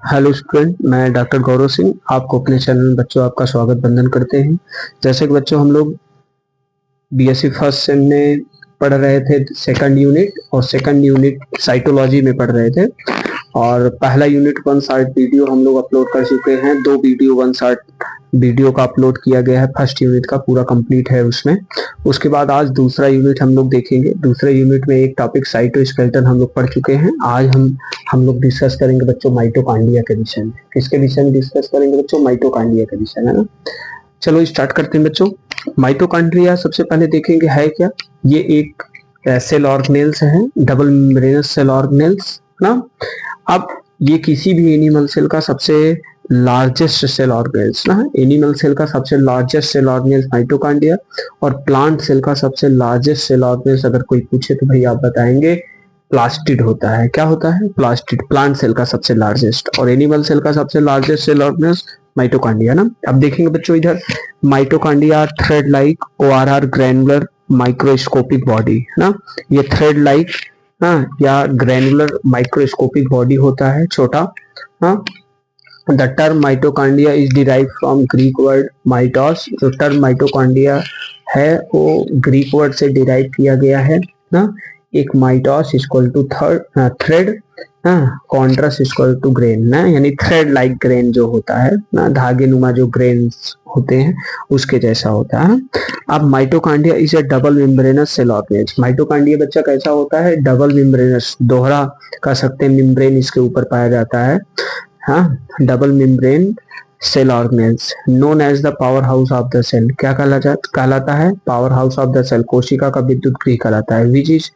Hello student, मैं doctor Gaurav Singh आपको अपने चैनल में बच्चों आपका स्वागत बंदन करते हैं। जैसे कि बच्चों हम लोग बीएससी फर्स्ट सेम में पढ़ रहे थे सेकंड यूनिट और सेकंड यूनिट साइटोलॉजी में पढ़ रहे थे और पहला यूनिट 1 शार्ट वीडियो हम लोग अपलोड कर चुके हैं। 2 वीडियो 1 शार्ट वीडियो का अपलोड किया गया है, फर्स्ट यूनिट का पूरा कंप्लीट है उसमें। उसके बाद आज दूसरा यूनिट हम लोग देखेंगे। दूसरे यूनिट में एक टॉपिक साइटोस्केलेटन हम लोग पढ़ चुके हैं। आज हम लोग डिस्कस करेंगे बच्चों माइटोकॉन्ड्रिया के विषय में। किसके विषय में डिस्कस करेंगे बच्चों? माइटोकॉन्ड्रिया के विषय में ना। चलो स्टार्ट करते हैं बच्चों। माइटोकॉन्ड्रिया सबसे पहले देखेंगे है क्या। ये एक सेल ऑर्गेनेल्स है, डबल मेम्ब्रेनस सेल ऑर्गेनेल्स ना। अब ये किसी भी एनिमल सेल का सबसे लार्जेस्ट सेल ऑर्गेनेल्स ना। एनिमल सेल का सबसे लार्जेस्ट सेल ऑर्गेनेल्स माइटोकॉन्ड्रिया और प्लांट सेल का सबसे लार्जेस्ट सेल ऑर्गेनेल्स अगर कोई पूछे तो भाई आप बताएंगे प्लास्टिड होता है। क्या होता है? प्लास्टिड। प्लांट सेल का सबसे लार्जेस्ट और एनिमल सेल का सबसे लार्जेस्ट सेल ऑर्गेनेल्स माइटोकॉन्ड्रिया ना। अब देखेंगे बच्चों इधर mitochondria thread like ORR granular microscopic body है ना। ये थ्रेड लाइक या ग्रैनुलर माइक्रोस्कोपिक बॉडी होता है, छोटा। हाँ, the term mitochondria is derive from Greek word mitos. जो टर्म माइटोकॉन्ड्रिया है वो ग्रीक वर्ड से डिराइव किया गया है ना। एक माइटोस इक्वल टू थ्रेड, कॉन्ट्रस इक्वल टू ग्रेन ना, यानी थ्रेड लाइक ग्रेन जो होता है ना, धागे नुमा जो ग्रेन होते हैं उसके जैसा होता है। अब mitochondria is a double membranous cell organelles. Mitochondria बच्चा कैसा होता है? डबल मेम्ब्रेनस, दोहरा कह सकते हैं, मेम्ब्रेन इसके ऊपर पाया जाता है। हाँ, double membrane cell organelles known as the power house of the cell. क्या कहलाता है? Power house of the cell, कोशिका का विद्युत गृह कहलाता है। Which is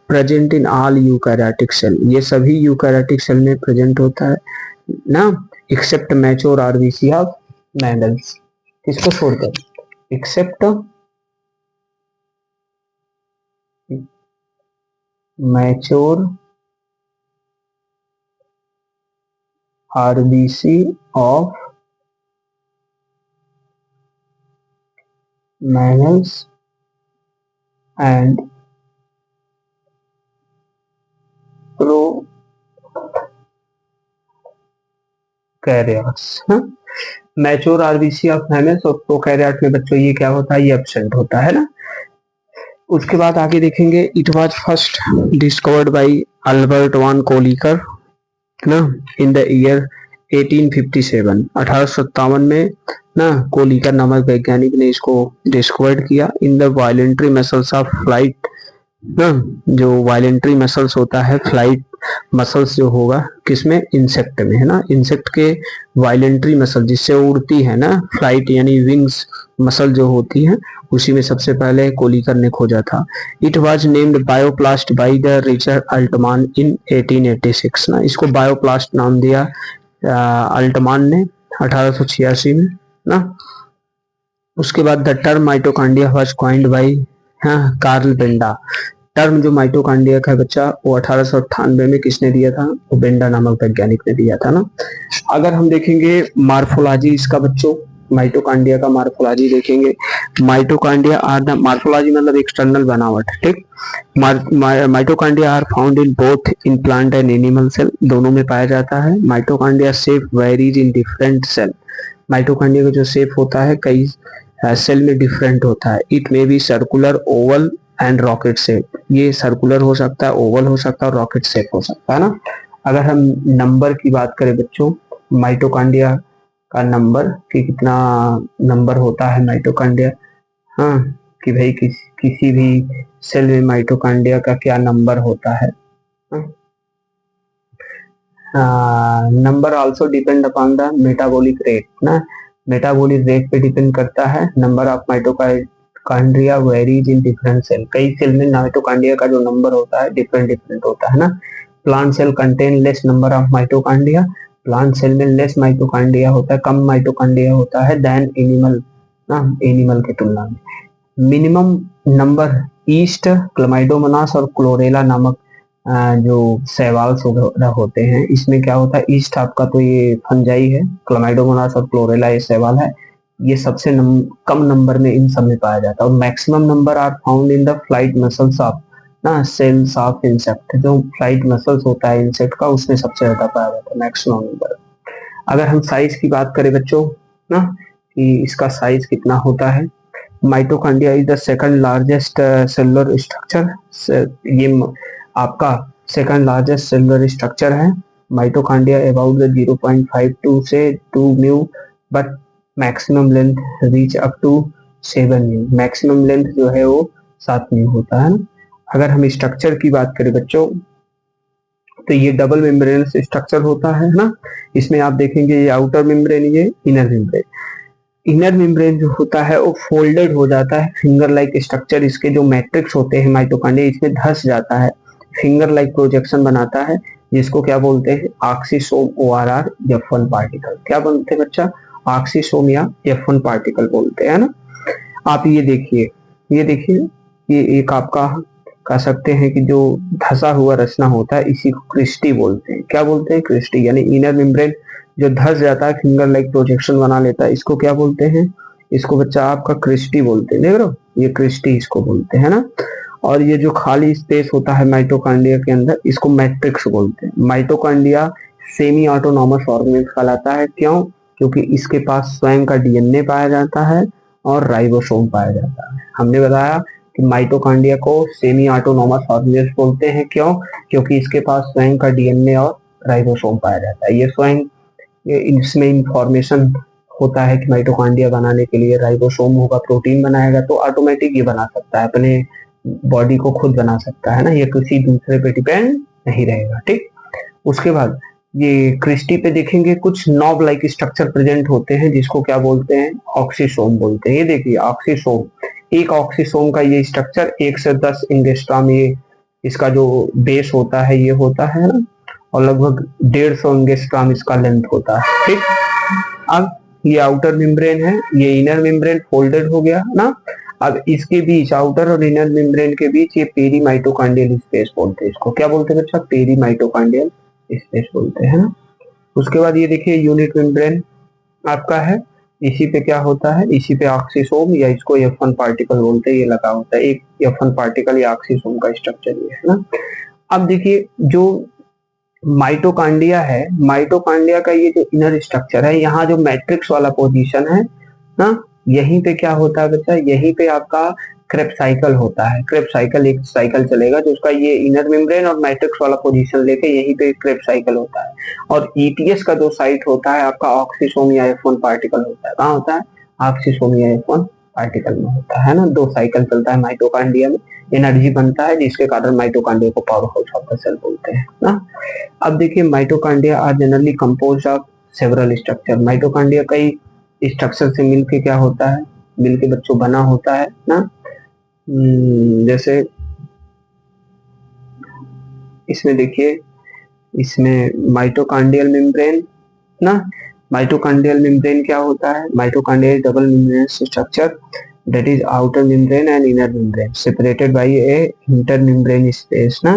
present in all eukaryotic cell. ये सभी यूकैरियोटिक सेल में प्रेजेंट होता है ना, except mature RBC of mammals. किसको छोड़कर? Except mature RBC of mammals and prokaryotes. Mature RBC of mammals और प्रोकैरियोट में बच्चों ये क्या होता है? ये एब्सेंट होता है ना। उसके बाद आगे देखेंगे it was first discovered by Albert one Kolliker ना इन द ईयर 1857। 1857 में ना कोलिकर नामक वैज्ञानिक ने इसको डिस्कवर्ड किया। In the voluntary muscles of flight ना, जो वायलेंट्री मसल्स होता है, फ्लाइट मसल्स जो होगा किसमें? इंसेक्ट में है ना। इंसेक्ट के वायलेंट्री मसल जिससे उड़ती है ना, फ्लाइट यानी विंग्स मसल जो होती है, उसी में सबसे पहले कोलिकर ने खोजा था। It was named bioplast by the Richard Altmann in 1886 ना। इसको बायोप्लास्ट नाम दिया अल्टमान ने 1886 में ना। उसके बाद the term mitochondria was coined by Carl Benda. Term जो माइटोकॉन्ड्रिया का बच्चा वो 1898 में किसने दिया था? वो बेंडा नामक वैज्ञानिक ने दिया था ना। अगर हम देखेंगे मार्फोलॉजी इसका बच्चों, माइटोकॉन्ड्रिया का मार्फोलॉजी देखेंगे। माइटोकॉन्ड्रिया आर द मार्फोलॉजी मतलब एक्सटर्नल बनावट, ठीक। Mitochondria are found in both in plant and animal cell, दोनों में पाया जाता है। Mitochondria shape varies in different cell. Mitochondria का जो शेप होता है कई सेल में डिफरेंट होता है। It may be circular, Oval and rocket shape. ये सर्कुलर हो सकता है, ओवल हो सकता है और रॉकेट शेप हो सकता है ना। अगर हम नंबर की बात करें बच्चों, माइटोकॉन्ड्रिया का नंबर कि कितना नंबर होता है माइटोकॉन्ड्रिया, हाँ, कि भाई किसी भी सेल में माइटोकॉन्ड्रिया का क्या नंबर होता है। Number also depend upon the metabolic rate ना। मेटाबॉलिक रेट पे डिपेंड करता है। Number of mitochondria varies in different cell. कई सेल में माइटोकॉन्ड्रिया का जो नंबर होता है डिफरेंट होता है ना। Plant cell contain less number of mitochondria. Plant cell में लेस माइटोकॉन्ड्रिया होता है, कम माइटोकॉन्ड्रिया होता है देन एनिमल ना, एनिमल की तुलना में। मिनिमम नंबर ईस्ट, क्लमाइडोमोनास और क्लोरेला नामक जो शैवाल्स होते हैं, इसमें क्या होता है? ईस्ट आपका तो ये फंजाई है, क्लमाइडोमोनास और क्लोरेला ये शैवाल है। ये सबसे कम नंबर में इन सब में पाया जाता है। और maximum number are found in the flight muscles of ना सेल्स ऑफ इंसेक्ट। जो फ्लाइट मसल्स होता है इंसेक्ट का, उसमें सबसे ज्यादा पाया जाता है मैक्सिमम नंबर। अगर हम साइज की बात करें बच्चों ना, कि इसका साइज कितना होता है, mitochondria is the second largest cellular structure. ये आपका सेकंड लार्जेस्ट सेलुलर स्ट्रक्चर है। माइटोकॉन्ड्रिया अबाउट द 0.52 से 2 mu, but maximum length reach up to 7 mu. Maximum length जो है वो 7 म्यू होता है ना। अगर हम स्ट्रक्चर की बात करें बच्चों, तो ये डबल मेम्ब्रेनस स्ट्रक्चर होता है ना। इसमें आप देखेंगे ये आउटर मेम्ब्रेन, ये इनर मेम्ब्रेन। इनर मेम्ब्रेन जो होता है वो फोल्डेड हो जाता है, फिंगर लाइक स्ट्रक्चर। इसके जो मैट्रिक्स होते हैं माइटोकॉन्ड्रिया, इसमें धस जाता है, फिंगर लाइक प्रोजेक्शन बनाता है, जिसको क्या बोलते हैं, ऑक्सीसोम ORR F1 पार्टिकल। क्या बोलते हैं बच्चा, ऑक्सीसोम या F1 पार्टिकल बोलते हैं ना। आप ये देखिए, ये एक आपका कह सकते हैं कि जो धसा हुआ रचना होता है, इसी को क्रिस्टी बोलते हैं। क्या बोलते हैं, क्रिस्टी। यानी इनर मेम्ब्रेन जो धस जाता है, फिंगर लाइक प्रोजेक्शन बना लेता है, इसको क्या बोलते हैं, इसको बच्चा आपका क्रिस्टी बोलते हैं। देख रहे हो, ये क्रिस्टी इसको बोलते हैं ना। और ये जो खाली स्पेस होता है माइटोकॉन्ड्रिया के अंदर, इसको मैट्रिक्स बोलते हैं। माइटोकॉन्ड्रिया सेमी ऑटोनॉमस ऑर्गेनेल कहलाता है। क्यों, क्योंकि इसके पास स्वयं का डीएनए पाया जाता है और राइबोसोम पाया जाता है। हमने बताया कि माइटोकॉन्ड्रिया को सेमी ऑटोनॉमस ऑर्गेनेल बोलते हैं। क्यों, क्योंकि इसके पास स्वयं का डीएनए और राइबोसोम पाया जाता है। ये स्वयं इसमें इंफॉर्मेशन होता है कि माइटोकॉन्ड्रिया बनाने के लिए राइबोसोम होगा, प्रोटीन बनाएगा, तो ऑटोमेटिक ये बना सकता है, अपने बॉडी को खुद बना सकता है ना, ये किसी दूसरे पे डिपेंड नहीं रहेगा। ठीक, उसके बाद ये क्रिस्टी पे देखेंगे कुछ नॉब लाइक स्ट्रक्चर प्रेजेंट होते हैं, जिसको क्या बोलते हैं, ऑक्सीसोम बोलते हैं। ये देखिए ऑक्सीसोम, एक ऑक्सीसोम का ये स्ट्रक्चर 1 से 10 एंगस्ट्रॉम, ये इसका जो बेस होता है ये होता है ना, और लगभग 150 एंगस्ट्रॉम इसका लेंथ होता है। ठीक, अब ये आउटर मेम्ब्रेन है, ये इनर मेम्ब्रेन फोल्डेड हो गया ना। अब इसके बीच, आउटर और इनर मेम्ब्रेन के बीच, ये पेरीमाइटोकॉन्ड्रियल स्पेस बोलते हैं। इसको क्या बोलते हैं बच्चा, पेरीमाइटोकॉन्ड्रियल स्पेस बोलते हैं ना। उसके बाद ये देखिए यूनिट मेम्ब्रेन आपका है, इसी पे क्या होता है, इसी पे ऑक्सीसोम या इसको F1 पार्टिकल बोलते हैं, ये लगा होता है एक F1 पार्टिकल या ऑक्सीसोम का स्ट्रक्चर ये है ना। अब देखिए जो माइटोकॉन्ड्रिया है, माइटोकॉन्ड्रिया का ये जो इनर स्ट्रक्चर है, यहाँ जो मैट्रिक्स वाला पोजीशन है ना, यहीं पे क्या होता है बच्चा, यहीं पे आपका क्रेब्स साइकिल होता है। क्रेब्स साइकिल एक साइकिल चलेगा जो उसका ये इनर मेम्ब्रेन और मैट्रिक्स वाला पोजीशन लेके यहीं पे क्रेब्स साइकिल होता है। और ईटीएस का जो साइट होता है आपका ऑक्सीसोम या F1 पार्टिकल होता है। कहाँ होता है, ऑक्सीसोम या F1 पार्टिकल में होता है ना। 2 साइकिल चलता है माइटोकॉन्ड्रिया में, एनर्जी बनता है, जिसके कारण माइटोकॉन्ड्रिया को power house of the cell बोलते हैं ना। अब देखिए mitochondria are generally composed of several structure. Mitochondria कई स्ट्रक्चर से मिलके क्या होता है, मिलके बच्चों बना होता है ना। जैसे इसमें देखिए, इसमें माइटोकॉन्ड्रियल मेम्ब्रेन ना, माइटोकॉन्ड्रियल मेम्ब्रेन क्या होता है, mitochondria double membranous structure that is outer membrane and inner membrane separated by a intermembrane space ना।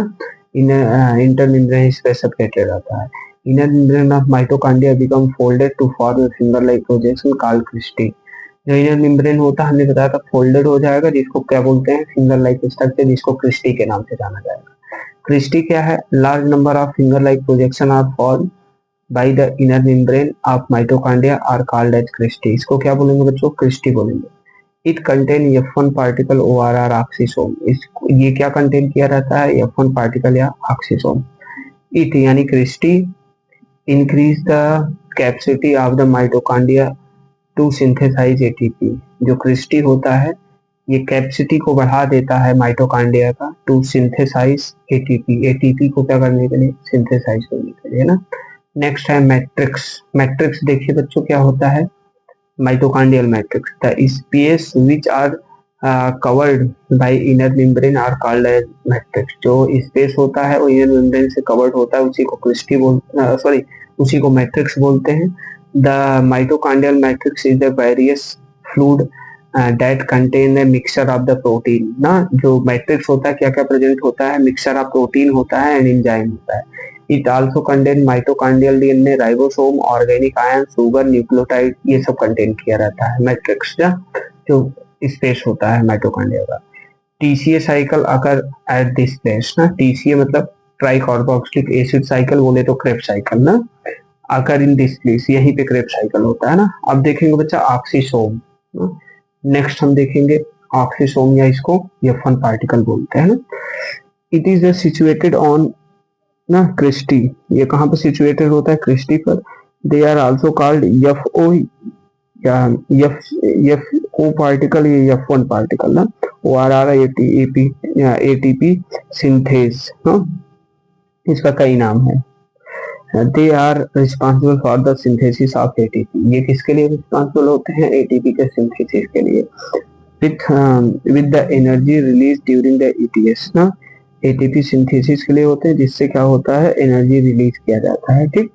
intermembrane space separated रहता है। inner membrane of mitochondria become folded to form a finger like projection called cristae। जो inner membrane होता है हमने बताया था folded हो जाएगा, जिसको क्या बोलते हैं, फिंगर लाइक स्ट्रक्चर, जिसको क्रिस्टी के नाम से जाना जाएगा। क्रिस्टी क्या है, large number of finger like projection are form by the inner membrane of mitochondria are called as cristae। इसको क्या बोलेंगे बच्चों, क्रिस्टी बोलेंगे। It contain F1 particle ORR oxysome. ये क्या कंटेन किया रहता है, F1 पार्टिकल या ऑक्सीसोम। इट यानी cristae increase the capacity of the mitochondria to synthesize ATP। जो क्रिस्टी होता है ये कैपेसिटी को बढ़ा देता है माइटोकॉन्ड्रिया का टू सिंथेसाइज ATP। ATP को क्या करने के लिए, सिंथेसाइज करने के लिए ना। नेक्स्ट है मैट्रिक्स। मैट्रिक्स देखिए बच्चों क्या होता है, mitochondrial matrix, the space which are covered by inner membrane are called as matrix। जो स्पेस होता है वो inner membrane से covered होता है, उसी को क्रिस्टी उसी को मैट्रिक्स बोलते हैं। the mitochondrial matrix is the various fluid that contain a mixture of the protein ना। जो मैट्रिक्स होता है क्या क्या प्रेजेंट होता है, मिक्सचर ऑफ प्रोटीन होता है एंड एंजाइम होता है। It also contain mitochondrial DNA, ribosome, organic ion, sugar, nucleotide, ये सब कंटेन किया रहता है मैट्रिक्स का, जो स्पेस होता है माइटोकॉन्ड्रिया का। TCA cycle occur at this place ना। टीसीए मतलब ट्राई कार्बोक्सिलिक एसिड साइकिल बोले तो क्रेब्स साइकिल ना। आकर इन दिस प्लेस, यहीं पे क्रेब्स साइकिल होता है ना। अब देखेंगे बच्चा ऑक्सीसोम। नेक्स्ट हम देखेंगे ऑक्सीसोम, या इसको F1 पार्टिकल बोलते हैं ना। इट इज सिचुएटेड ऑन ना क्रिस्टी, ये कहाँ पे सिचुएटेड होता है? क्रिस्टी पर। They are also called FO या एफ ओ पार्टिकल, ये F1 पार्टिकल ना। ORR ATP सिंथेस, इसका कई नाम है। They are responsible for the synthesis of ATP, ये किसके लिए रिस्पॉन्सिबल होते हैं? ATP के सिंथेसिस के लिए। With the energy release during the ETS ना, ATP सिंथेसिस के लिए होते हैं, जिससे क्या होता है? एनर्जी रिलीज किया जाता है। ठीक,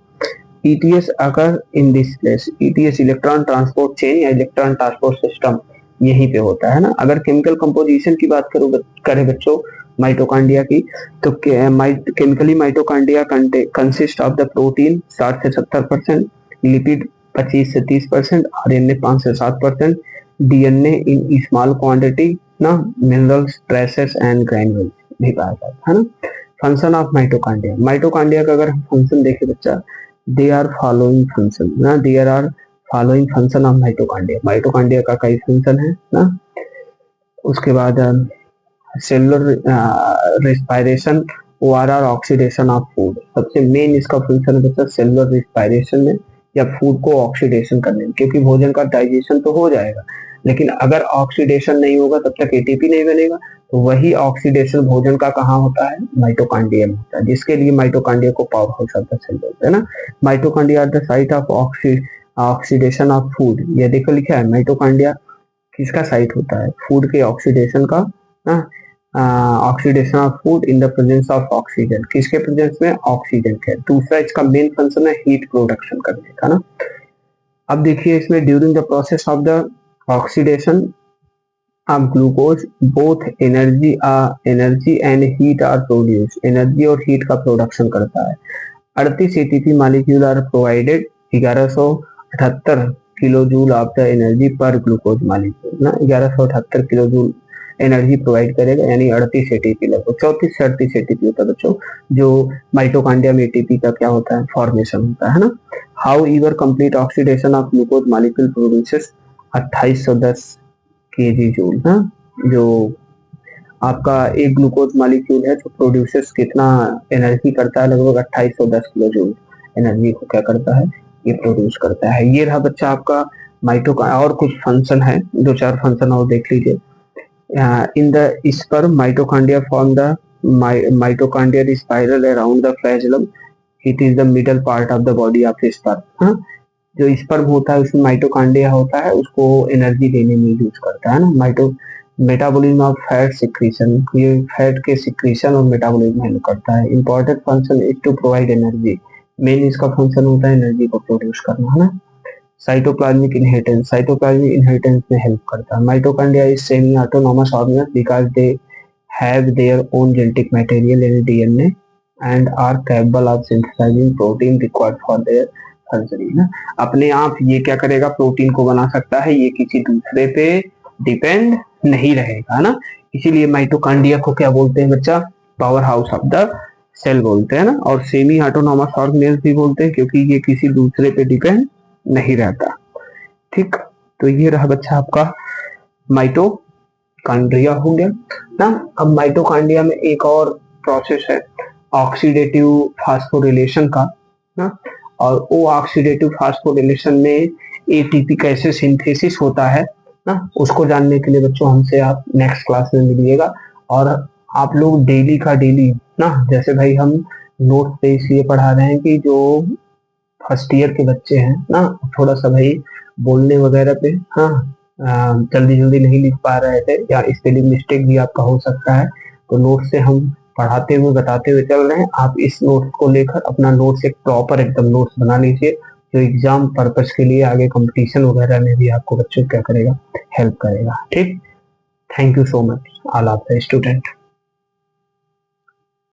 ETS अगर in this place, ETS electron transport chain या इलेक्ट्रॉन ट्रांसपोर्ट सिस्टम यहीं पे होता है ना। अगर केमिकल कंपोजिशन की बात करें बच्चों माइटोकॉन्ड्रिया की, तो chemically mitochondria consist of the protein 60 से 70%, लिपिड 25 से 30%, RNA 5 से 7%, DNA इन स्मॉल क्वांटिटी ना, मिनरल्स, ट्रेसेस एंड ग्रैन्यूल्स भी पाया जाता है ना। फंक्शन ऑफ माइटोकॉन्ड्रिया, माइटोकॉन्ड्रिया का अगर हम फंक्शन देखें बच्चा, दे आर फॉलोइंग फंक्शन ना, there are following function of mitochondria, mitochondria का कई फंक्शन है ना। उसके बाद cellular respiration, ORR oxidation of food, सबसे मेन इसका फंक्शन है बच्चा सेलुलर रेस्पायरेशन में या फूड को ऑक्सीडेशन करने में, क्योंकि भोजन का डाइजेशन तो हो जाएगा, लेकिन अगर ऑक्सीडेशन नहीं होगा तब तक ATP नहीं बनेगा। तो वही ऑक्सीडेशन भोजन का कहाँ होता है? माइटोकॉन्ड्रिया में होता है, जिसके लिए माइटोकॉन्ड्रिया को power house of the cell बोलते हैं ना। Mitochondria are the site of oxidation of food, ये देखो लिखा है माइटोकॉन्ड्रिया किसका साइट होता है? फूड के ऑक्सीडेशन का ना। Oxidation of food in the presence of oxygen, किसके प्रेजेंस में? ऑक्सीजन के। दूसरा इसका मेन फंक्शन है हीट प्रोडक्शन करने का ना। अब देखिए इसमें during the process of the oxidation of glucose both energy and heat are produce, energy और हीट का प्रोडक्शन करता है। 38 ATP molecule are provided, 1178 kilo joule of the energy per glucose molecule ना, 1178 किलो जूल एनर्जी प्रोवाइड करेगा, यानी 38 ATP लगभग 34 से 38 ATP होता है बच्चों, जो माइटोकॉन्ड्रिया में ATP का क्या होता है? फॉर्मेशन होता है ना। How ever complete oxidation of glucose molecule produces 2810 kg joule ना, जो आपका एक ग्लूकोज मॉलिक्यूल है जो प्रोड्यूसेस कितना एनर्जी करता है? लगभग 2810 किलो जूल एनर्जी को क्या करता है? ये प्रोड्यूस करता है। ये रहा बच्चा आपका माइटोकॉन्ड्रिया। और कुछ फंक्शन है, 2-4 फंक्शन और देख लीजिए। In the sperm mitochondria form the mitochondrial spiral around the flagellum, it is the middle part of the body of sperm. जो स्पर्म होता है उसमें माइटोकॉन्ड्रिया होता है, उसको एनर्जी देने में यूज करता है ना। मेटाबॉलिज्म ऑफ फैट सिक्रीशन, ये फैट के सिक्रीशन और मेटाबॉलिज्म हेल्प करता है। Important function is to provide energy, main इसका फंक्शन होता है एनर्जी को प्रोड्यूस करना है ना। साइटोप्लाज्मिक इनहेरिटेंस, साइटोप्लाज्मिक इनहेरिटेंस में हेल्प करता है। Mitochondria is semi autonomous organs because they have their own genetic material in DNA and are capable of synthesizing protein required for their surgery ना। अपने आप ये क्या करेगा? प्रोटीन को बना सकता है, ये किसी दूसरे पे डिपेंड नहीं रहेगा ना। इसीलिए माइटोकॉन्ड्रिया को क्या बोलते हैं बच्चा? Power house of the cell बोलते हैं ना। और सेमी ऑटोनॉमस ऑर्गेनेल्स भी बोलते हैं, क्योंकि ये किसी दूसरे पे डिपेंड नहीं रहता। ठीक, तो ये रहा बच्चा आपका माइटोकॉन्ड्रिया हो गया ना। अब माइटोकॉन्ड्रिया में एक और प्रोसेस है ऑक्सीडेटिव फास्फोरिलेशन का ना, और वो ऑक्सीडेटिव फास्फोरिलेशन में ATP कैसे सिंथेसिस होता है ना, उसको जानने के लिए बच्चों हमसे आप नेक्स्ट क्लास में मिलिएगा। और आप लोग डेली का डेली ना, जैसे भाई हम नोट पे इसलिए पढ़ा रहे हैं कि जो फर्स्ट ईयर के बच्चे हैं ना, थोड़ा सा भाई बोलने वगैरह पे जल्दी जल्दी नहीं लिख पा रहे थे, या स्पेलिंग मिस्टेक भी आपका हो सकता है, तो नोट से हम पढ़ाते हुए बताते हुए चल रहे हैं। आप इस नोट्स को लेकर अपना नोट्स एक प्रॉपर एकदम नोट्स बना लीजिए, जो एग्जाम पर्पस के लिए आगे कंपटीशन वगैरह में भी आपको बच्चों क्या करेगा? हेल्प करेगा। ठीक, thank you so much all of the student.